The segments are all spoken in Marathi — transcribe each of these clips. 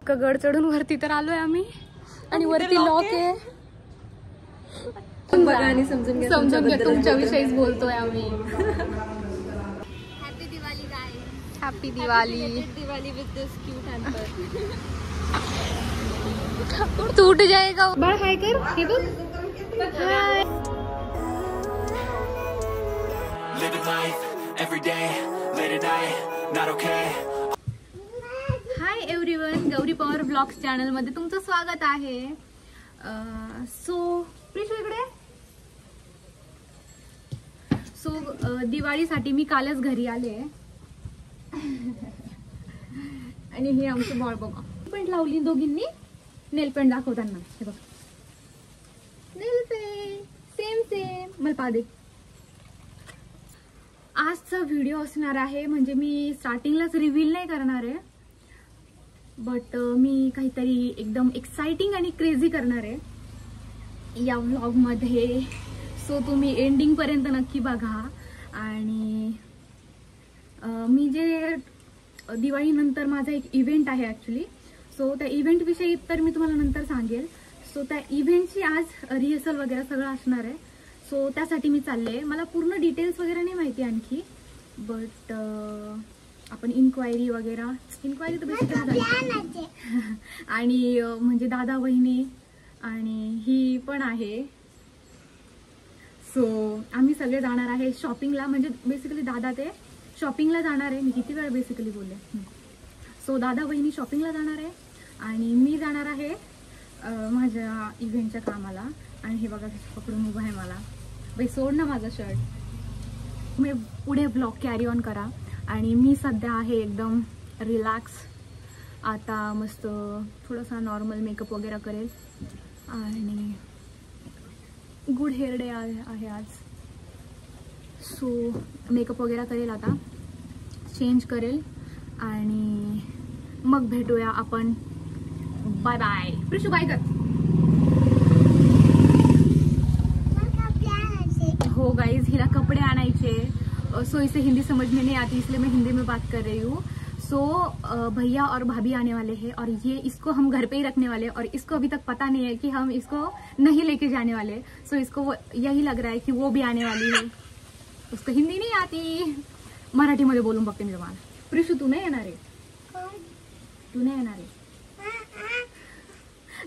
इतकं गड चढून वरती तर आलोय आम्ही आणि वरती लॉक आहे. बघा आणि समजून घ्या तुमच्या विषयीच बोलतोय आम्ही. Happy Diwali guys. Happy Diwali. Diwali with this cute hamper. टूट जाएगा. बाळ हाय कर. हे बघ. Hi. Hi everyone, Gauri power blogs channel मध्ये तुमचं स्वागत आहे. सो प्लीज इकडे. सो दिवाळीसाठी मी कालच घरी आले आणि हे आमचं बॉल बघा. पेंट लावली दोघींनी. नेल पेंट दाखवताना हे बघ. नेल पेंट सेम सेम. मला पा दे. आजचा व्हिडिओ असणार आहे म्हणजे मी स्टार्टिंगलाच रिव्हील नाही करणार आहे, बट मी काहीतरी एकदम एक्साइटिंग आणि क्रेझी करणार आहे या व्लॉगमध्ये. सो तुम्ही एंडिंग पर्यंत नक्की बघा. आणि मी जे दिवाळीनंतर माझा एक इव्हेंट आहे ॲक्च्युली. सो त्या इव्हेंट विषयी तर मी तुम्हाला नंतर सांगेल. सो त्या इव्हेंटची आज रिहर्सल वगैरे सगळं असणार आहे. सो त्यासाठी मी चालले. मला पूर्ण डिटेल्स वगैरे नाही माहिती आणखी, बट आपण इन्क्वायरी तर बेसिकली आणि म्हणजे दादा वहिनी आणि ही पण आहे. सो आम्ही सगळे जाणार आहे शॉपिंगला. म्हणजे बेसिकली दादा ते शॉपिंगला जाणार आहे. मी किती वेळ बेसिकली बोलले. सो दादा वहिनी शॉपिंगला जाणार आहे आणि मी जाणार आहे माझ्या इव्हेंटच्या कामाला. आणि हे बघा पकडून उभं आहे मला. बाई सोड ना माझा शर्ट. मी पुढे ब्लॉग कॅरी ऑन करा. आणि मी सध्या आहे एकदम रिलॅक्स. आता मस्त थोडासा नॉर्मल मेकअप वगैरे करेल आणि गुड हेअर डे आहे आज. सो मेकअप वगैरे करेल, आता चेंज करेल आणि मग भेटूया आपण. Bye bye. प्रिशू बाय कर. हो गाइज, हिला कपड़े आनाइचे. सो इसे हिंदी समझ में नहीं आती, इसलिए मैं हिंदी में बात कर रही हूँ. सो भैया और भाभी आने वाले हैं और ये इसको हम घर पे ही रखने वाले हैं और इसको अभी तक पता नहीं है कि हम इसको नहीं लेके जाने वाले. सो इसको यही लग रहा है कि वो भी आने वाली है. उसको हिंदी नहीं आती, मराठी मध्ये बोलून बघते मी तुम्हाला. प्रिशू तू नाही येणार आहे? तू नाही येणार आहे?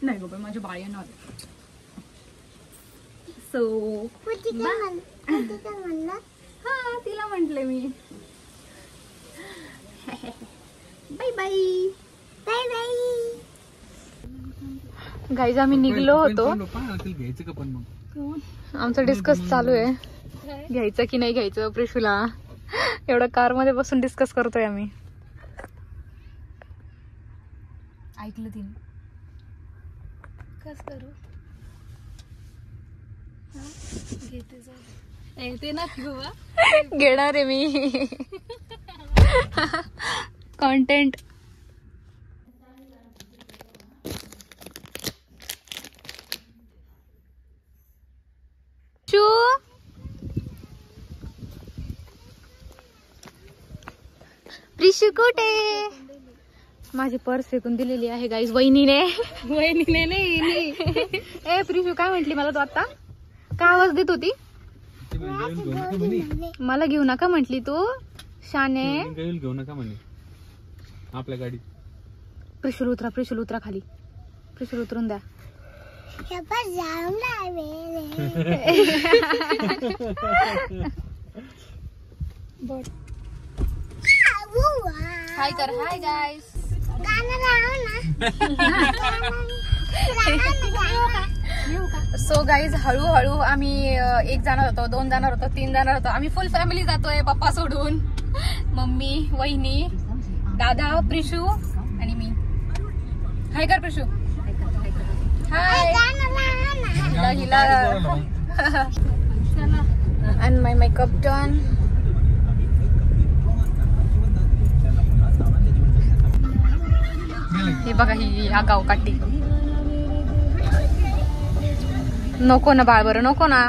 नाही गो बाई, माझ्या बाळ येणार आहे. सो हा तिला म्हंटले मी. Bye bye. Bye bye. Guys आम्ही निघलो होतो. आमचं डिस्कस चालू आहे घ्यायचं की नाही घ्यायचं प्रिशूला. एवढं कार मध्ये बसून डिस्कस करतोय आम्ही. ऐकलं तिने. कस करू घेते ना घेणार आहे मी कॉन्टेंट. प्रिशू कुठे? माझी पर्स फेकून दिलेली आहे गाईज वहिनीने. नाही. ए प्रिशू काय म्हंटली मला तू आता? का आवाज देत होती? मला घेऊ नका म्हटली तू. शाने घेऊ नका म्हणे आपल्या गाडी. प्रिशूल उतरा खाली. प्रिशूल उतरून द्या. हाय कर. Hi guys. सो गाईज हळूहळू आम्ही 1 जाणार होतो, 2 जाणार होतो, 3 जाणार होतो. आम्ही फुल फॅमिली जातोय. पप्पा सोडून, मम्मी, वहिनी, दादा, प्रिशू आणि मी. हाय कर प्रिशू. हाय. हिला अँड माय मेकअप डन. हे बघा ही आगाव काठी. नको ना बाळ, बरं नको ना.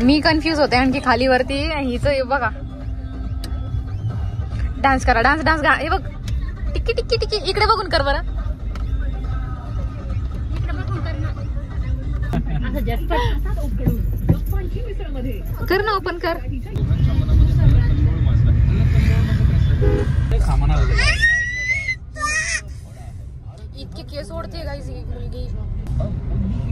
मी कन्फ्यूज होते आणखी खाली वरती. हिचं बघा डान्स करा, डान्स डान्स गा. हे बघ टिक्की टिक्की टिक्की, इकडे बघून कर बरं. कर ना ओपन कर. इतके केस ओढते गाईज ही मुलगी.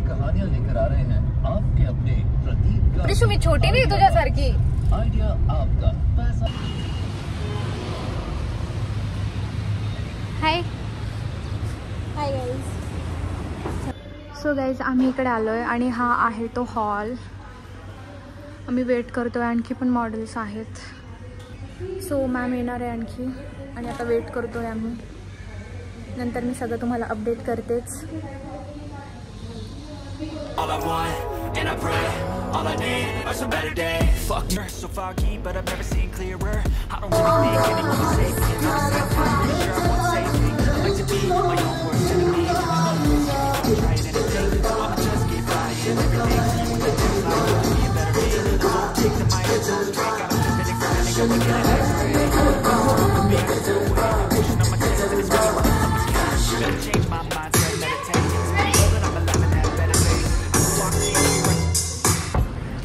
कहानियां लेकर आ रहे हैं आपके अपने प्रतीक. प्रिशू मी छोटी नाही तुझ्यासारखी. आइडिया आपका, पैसा. हाय हाय गाईज. सो गाईज आम्ही इकडे आलोय आणि हा आहे तो हॉल. आम्ही वेट करतोय, आणखी पण मॉडेल्स आहेत. सो मॅम येणार आहे आणखी आणि आता वेट करतोय आम्ही. नंतर मी सगळं तुम्हाला अपडेट करतेच. All I want, and I pray, all I need are some better days. Fuck me, so foggy, but I've never seen clearer. I don't really think anyone can save me. I'm pretty sure I won't save me. I like to be my own worst enemy. There's no risk if you keep trying anything, so I'ma just keep trying everything. See what that feels like, to be a better me. I won't take the mic, I won't drink. I'm just living for any good, get an X-ray. I'm being so way, I'm pushing on my chest, and it's really what I'm cash. Better change my mindset, meditate. Know that I'm alive and have better days.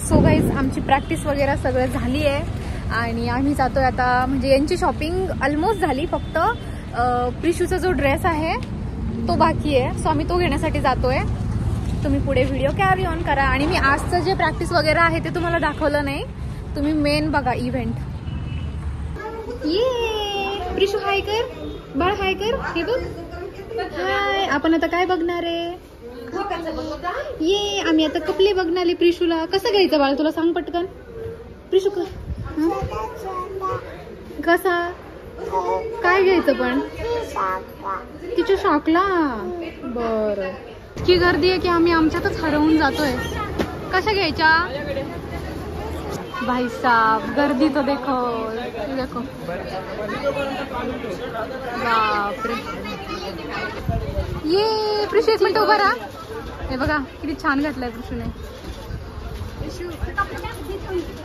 So guys आमची प्रॅक्टिस वगैरे सगळं झाली आहे आणि आम्ही जातोय आता. म्हणजे यांची शॉपिंग ऑलमोस्ट झाली, फक्त प्रिशूचा जो ड्रेस आहे तो बाकी आहे. सो आम्ही तो घेण्यासाठी जातोय. तुम्ही पुढे व्हिडिओ कॅरी ऑन करा. आणि मी आजचं जे प्रॅक्टिस वगैरे आहे ते तुम्हाला दाखवलं नाही, तुम्ही मेन बघा इव्हेंट. ये प्रिशू हाय कर, बाळ हाय कर. हे बघ हाय. आपण आता काय बघणार आहे? ये आम्ही आता कपले बघणार. प्रिशूला कसं घ्यायचं बाळ, तुला सांग पटकन. प्रिशू कसा काय घ्यायचं पण तिच्या शॉकला. बरं इतकी गर्दी आहे की आम्ही आमच्यातच हरवून जातोय. कशा घ्यायच्या भाई साहब, गर्दी तो देखो देखो. बापरे. ये प्रिशू एक मिनिट उभा राहा. हे बघा किती छान घातलंय प्रिशूने.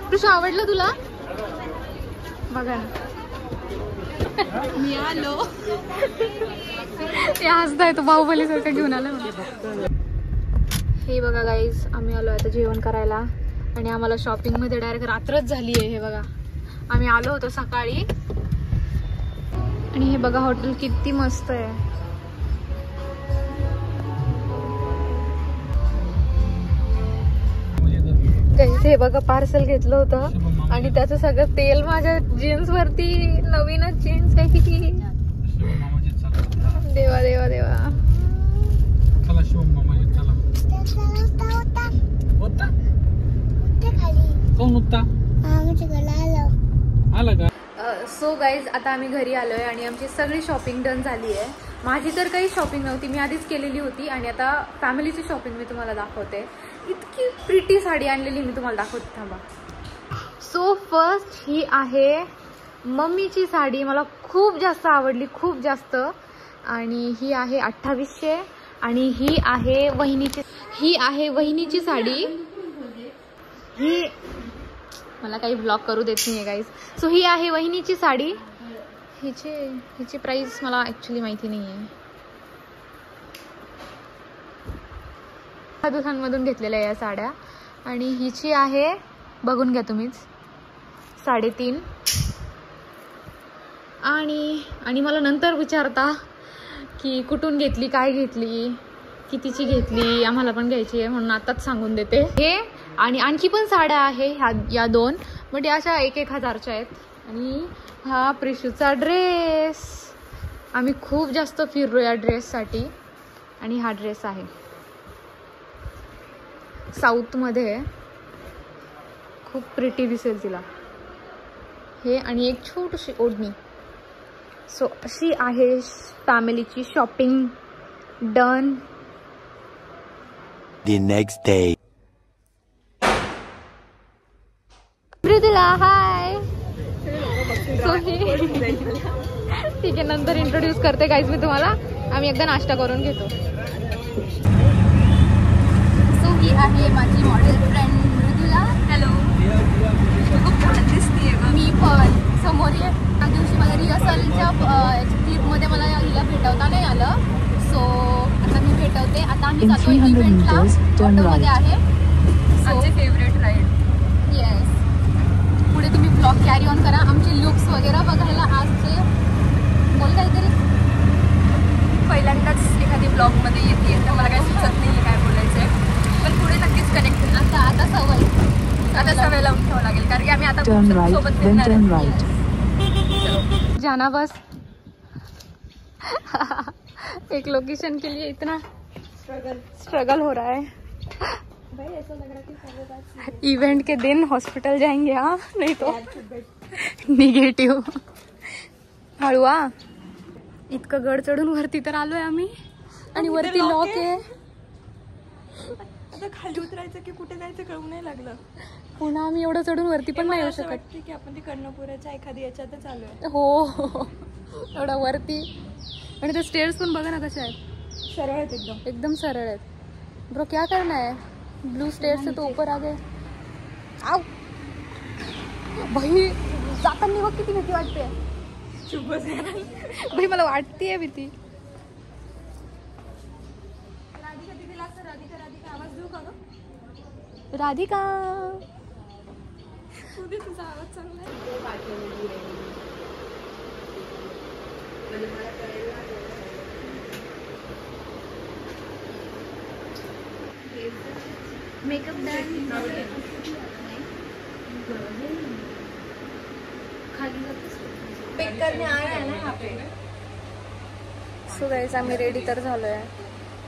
प्रिशू आवडलं तुला? बघा मी आलो. ते हसताय, तो बाहुबली सारखं घेऊन आला. हे बघा गाईज आम्ही आलो आता जेवण करायला आणि आम्हाला शॉपिंग मध्ये डायरेक्ट रात्रच झाली आहे. हे बघा आम्ही आलो होतो सकाळी आणि हे बघा हॉटेल किती मस्त आहे. हे बघा पार्सल घेतलं होतं आणि त्याचं सगळं तेल माझ्या जीन्स वरती. नवीनच जीन्स काय किती. देवा देवा देवा. सो गाईज आता आम्ही घरी आलोय आणि आमची सगळी शॉपिंग डन झाली आहे. माझी तर काही शॉपिंग नव्हती, मी आधीच केलेली होती. आणि आता फॅमिलीची शॉपिंग मी तुम्हाला दाखवते. इतकी प्रिटी साडी आणलेली मी तुम्हाला दाखवते, थांबा. सो फर्स्ट ही आहे मम्मीची साडी. मला खूप जास्त आवडली, खूप जास्त. आणि ही आहे 2800. आणि ही आहे वहिनीची साडी. ही मला काही ब्लॉग करू देत नाहीये गाईज. सो ही आहे वहिनीची साडी. हिची प्राइस मला ऍक्च्युली माहिती नाहीये. दुकानांमधून घेतलेल्या या साड्या. आणि हिची आहे, बघून घ्या तुम्हीच, 3.5. आणि मला नंतर विचारता की कुठून घेतली, काय घेतली, कितीची घेतली. आम्हाला पण घ्यायची आहे म्हणून आताच सांगून देते. हे आणि आणखी पण साड्या आहे या 2, बट या अशा 1,000च्या आहेत. आणि हा प्रिशूचा ड्रेस. आम्ही खूप जास्त फिरलो या ड्रेससाठी. आणि हा ड्रेस आहे साऊथमध्ये, खूप प्रिटी दिसेल तिला हे. आणि एक छोटीशी ओढणी. सो अशी आहे फॅमिलीची shopping done. The next day. Mridula hi. So ठीक आहे, नंतर इंट्रोड्यूस करते गाईज मी तुम्हाला. आम्ही एकदा नाश्ता करून घेतो. सो ही आहे माझी मॉडेल फ्रेंड मृदुला. हॅलो. खूप छान दिसते. मी पण समोर ये. त्या दिवशी मला रिया ऑटोमध्ये आहे. आमचे फेवरेट राईड. येस, पुढे तुम्ही ब्लॉग कॅरी ऑन करा. आमचे लुक्स वगैरे बघायला आजचे बोल काहीतरी. पहिल्यांदाच एखादी ब्लॉगमध्ये येते तर मला काही सुचत नाही काय बोलायचंय, पण पुढे नक्कीच कनेक्ट. आता सवय सवय लावून ठेवावं लागेल, कारण की आम्ही आता Turn right, सोबत then turn फिरणार right. जाना बस. एक लोकेशन के लिए इतना स्ट्रगल हो रहा है. भाई ऐसा लग रहा है कि सारे बात इवेंट के दिन हॉस्पिटल जाएंगे. हाँ नहीं तो निगेटिव्ह. हळूवा. इतकं गड चढून वरती तर आलोय आम्ही, आणि वरती लॉक आहे. आता खाली उतरायचं की कुठे जायचं कळू नाही लागलं. पुन्हा आम्ही एवढं चढून वरती पण नाही येऊ असं शकत. वाटतं की आपण ते कर्णपुराच्या एखादी याच्यातच आलोय. हो, एवढं वरती. आणि ते स्टेअर्स पण बघा ना कसे आहेत. सरळ आहेत एकदम. एकदम सरळ आहेत. ब्रो क्या करना है, ब्लू स्टेअर्स से तो ऊपर आ गए. आव भाई, जाताना बघ किती भीती वाटते. भाई मला वाटतेय भीती. राधिका दीदीला असं राधिका आवाज देऊ का गं? राधिका, तुझा आवाज चांगला आहे. मेकअप पिक करने आया है ना यहाँ पे. सो गाईज, आम्ही रेडी तर झालोय,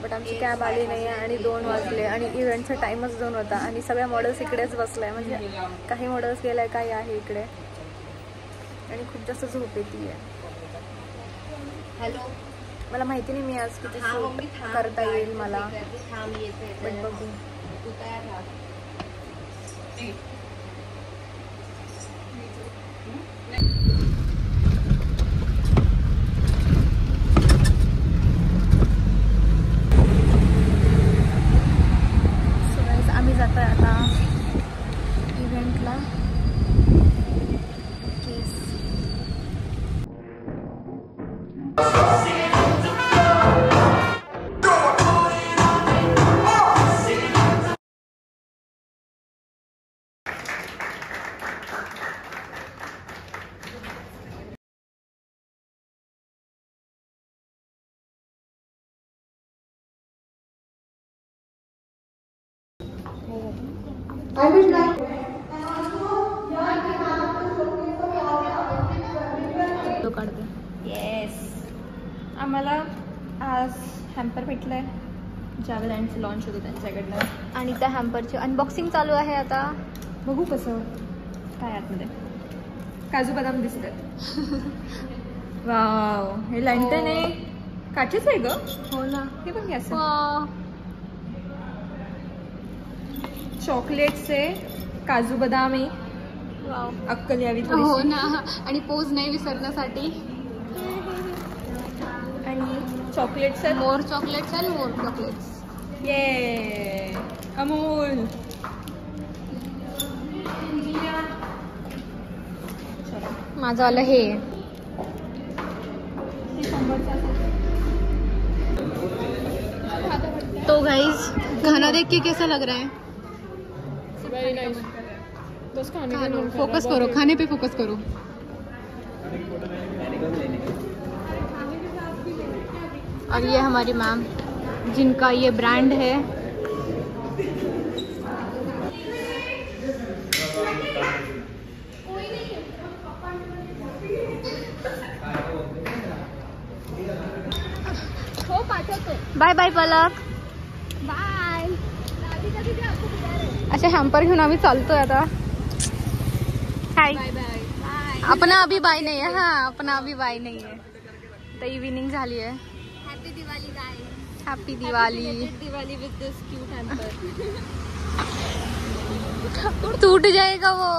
बट आमची कॅब आली नाही आहे आणि 2 वाजले आणि इव्हेंटचा टाइमच 2 होता. आणि सगळ्या मॉडेल्स इकडेच बसलाय, म्हणजे काही मॉडेल्स गेलाय, काही आहे इकडे, आणि खूप जास्त झोप येते. हॅलो, मला माहिती नाही मी आज किती शूट करता येईल मला, पण बघू. आम्ही जातोय आता इव्हेंटला. येस, आम्हाला आज हॅम्पर भेटलंय. जावेद अँडचं लॉन्च होतं त्यांच्याकडनं, आणि त्या हॅम्परची अनबॉक्सिंग चालू आहे आता. बघू कसं काय आतमध्ये. काजू बदाम दिसतात. वाव, हे लँटन आहे. काचेच आहे ग. हो ना. हे पण घ्या. चॉकलेट्स आहे, काजू बदाम आहे. अक्कल यावी हो थोडीशी. ना, आणि पोज नाही विसरण्यासाठी. आणि चॉकलेट्स आहेत. मोर चॉकलेट्स आणि मोर चॉकलेट्स. ये अमूल. माझं आलं हे. तो गाइस, खाना देख के कैसा लग रहा है? Very nice. बस खाने का नाम फोकस करो, खाने पे फोकस करो. और ये हमारी मैम, जिनका ये ब्रांड है. बाय बाय पलक. बाय. अशा हॅम्पर घेऊन आम्ही चालतोय आता. हाय. अपना अभी बाय नाही आहे. हा, अपना अभी बाय नाही आहे. तर इव्हिनिंग झाली आहे. Happy Diwali guys. Happy Diwali. Diwali with this cute hamper. टूट जाएगा वो.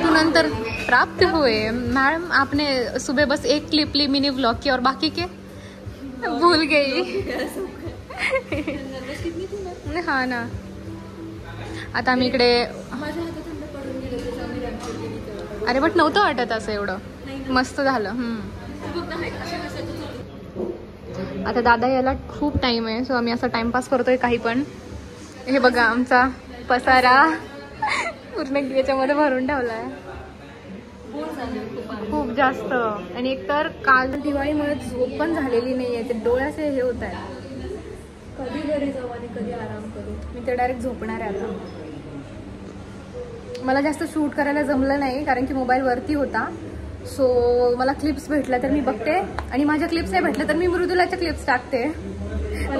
तू नंतर प्राप्त हुए मैडम. आपने सुबह बस एक क्लिप ली मिनी व्लॉग की और बाकी के भूल गई. हा ना. आता आम्ही इकडे. अरे बट नव्हतं वाटत असं एवढं. मस्त झालं. आता दादा यायला खूप टाइम आहे, सो आम्ही असा टाइमपास करतोय काही पण. हे बघा आमचा पसारा पूर्ण याच्यामध्ये भरून ठेवलाय खूप जास्त. आणि एकतर काल दिवाळीमुळे झोप पण झालेली नाहीये, ते डोळ्याचे हे होत आहे. कधी घरी जाऊ आणि कधी आराम करू. मी ते डायरेक्ट झोपणार आहे आता. मला जास्त शूट करायला जमलं नाही कारण की मोबाईल वरती होता. सो मला क्लिप्स भेटल्या तर मी बघते, आणि माझ्या क्लिप्स नाही भेटल्या तर मी मृदुलाच्या क्लिप्स टाकते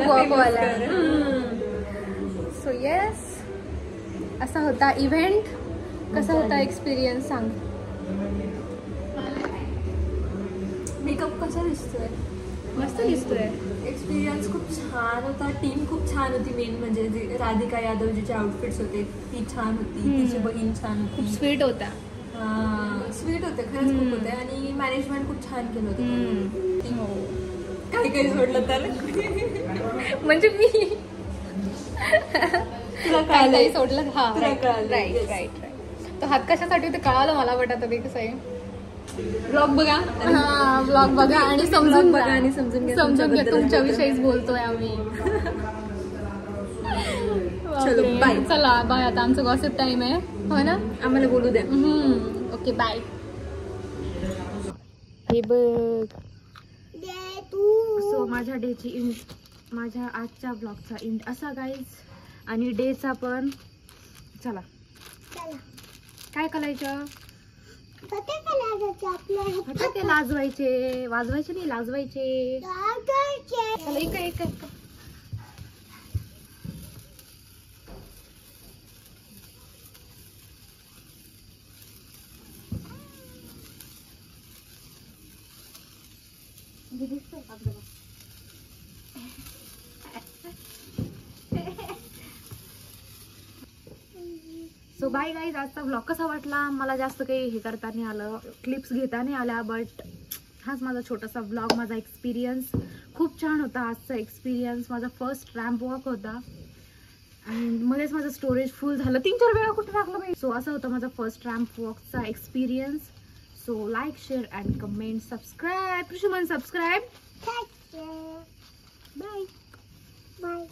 वॉकवाल्या. सो येस, असा होता इव्हेंट. कसा होता एक्सपिरियन्स सांग. मेकअप कसा दिसतोय? मस्त दिसतोय. एक्सपिरियन्स खूप छान होता. टीम खूप छान होती. मेन म्हणजे जी राधिका यादव जिचे आउटफिट्स होते ती छान होती. तिची बहीण छान होती. खूप स्वीट होता. स्वीट होते खरंच खूप होते. आणि मॅनेजमेंट खूप छान केलं होतं. काही काही सोडलं तर म्हणजे मी तुला काही सोडलं. हा तुला राईट कळालं. Right right. तो हात कशासाठी ते कळालं मला, बट आता ते कसं आहे, ब्लॉग बघा. हा ब्लॉग बघा आणि समजून बघा आणि समजून घ्या. समजून घ्या तुमच्याविषयीच बोलतोय आम्ही. चलो बाय. चला बाय. आता आमचं गॉसिप टाइम आहे, हो ना. आम्हाला बोलू द्या. Okay bye. हे बघ. सो माझ्या डेची माझ्या आजच्या ब्लॉगचा एंड असा गाईज, आणि डेचा पण. चला काय करायचं, फटाके लाजवायचे, वाजवायचे नाही, लाजवायचे. चला एक एक एक. So bye guys. आजचा ब्लॉग कसा वाटला, मला जास्त काही हे करता नाही आलं, क्लिप्स घेता नाही आल्या, बट हाच माझा छोटासा ब्लॉग, माझा एक्सपिरियन्स खूप छान होता. आजचा एक्सपिरियन्स माझा फर्स्ट रॅम्प वॉक होता, आणि मध्येच माझं स्टोरेज फुल झालं. 3-4 वेळा कुठे टाकलं पाहिजे. सो असा होता माझा फर्स्ट रॅम्प वॉकचा experience. So like, share and comment, subscribe. कृषुमन सबस्क्राईब. Bye bye.